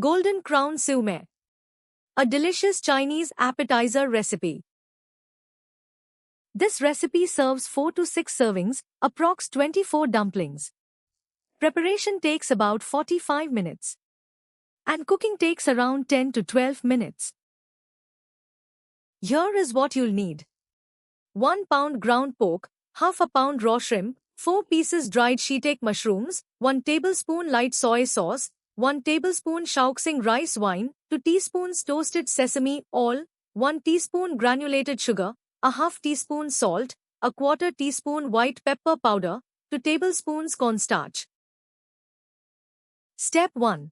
Golden Crown Siu Mei. A delicious Chinese appetizer recipe. This recipe serves 4 to 6 servings, approx 24 dumplings. Preparation takes about 45 minutes. And cooking takes around 10 to 12 minutes. Here is what you'll need. 1 pound ground pork, half a pound raw shrimp, 4 pieces dried shiitake mushrooms, 1 tablespoon light soy sauce, 1 tablespoon Shaoxing rice wine, 2 teaspoons toasted sesame oil, 1 teaspoon granulated sugar, a half teaspoon salt, a quarter teaspoon white pepper powder, 2 tablespoons cornstarch. Step 1.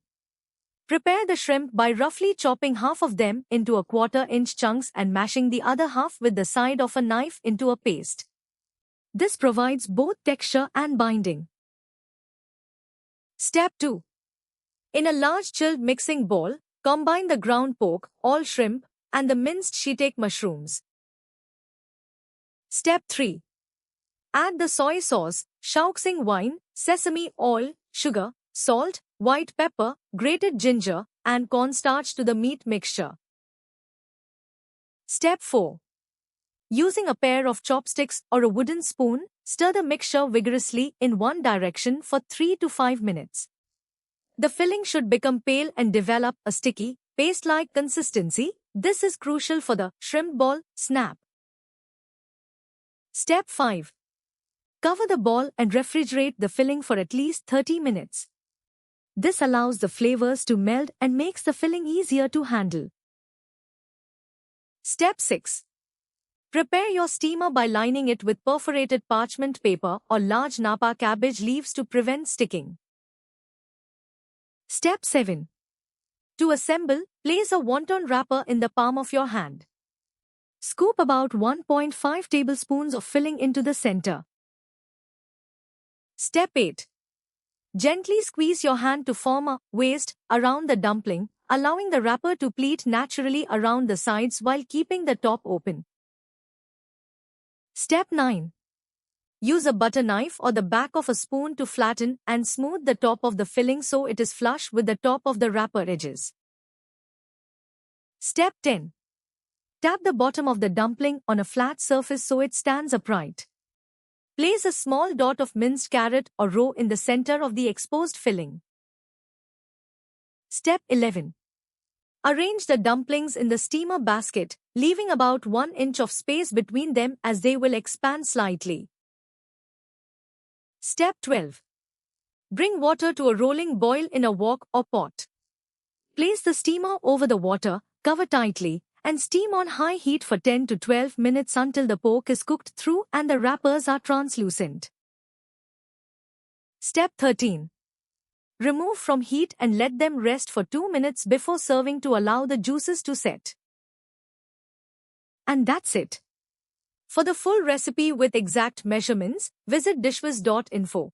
Prepare the shrimp by roughly chopping half of them into a quarter-inch chunks and mashing the other half with the side of a knife into a paste. This provides both texture and binding. Step 2. In a large chilled mixing bowl, combine the ground pork, all shrimp, and the minced shiitake mushrooms. Step 3. Add the soy sauce, Shaoxing wine, sesame oil, sugar, salt, white pepper, grated ginger, and cornstarch to the meat mixture. Step 4. Using a pair of chopsticks or a wooden spoon, stir the mixture vigorously in one direction for 3 to 5 minutes. The filling should become pale and develop a sticky, paste-like consistency. This is crucial for the shrimp ball snap. Step 5. Cover the ball and refrigerate the filling for at least 30 minutes. This allows the flavors to meld and makes the filling easier to handle. Step 6. Prepare your steamer by lining it with perforated parchment paper or large Napa cabbage leaves to prevent sticking. Step 7. To assemble, place a wonton wrapper in the palm of your hand. Scoop about 1.5 tablespoons of filling into the center. Step 8. Gently squeeze your hand to form a waist around the dumpling, allowing the wrapper to pleat naturally around the sides while keeping the top open. Step 9. Use a butter knife or the back of a spoon to flatten and smooth the top of the filling so it is flush with the top of the wrapper edges. Step 10. Tap the bottom of the dumpling on a flat surface so it stands upright. Place a small dot of minced carrot or roe in the center of the exposed filling. Step 11. Arrange the dumplings in the steamer basket, leaving about 1 inch of space between them as they will expand slightly. Step 12. Bring water to a rolling boil in a wok or pot. Place the steamer over the water, cover tightly, and steam on high heat for 10 to 12 minutes until the pork is cooked through and the wrappers are translucent. Step 13. Remove from heat and let them rest for 2 minutes before serving to allow the juices to set. And that's it. For the full recipe with exact measurements, visit dishwiz.info.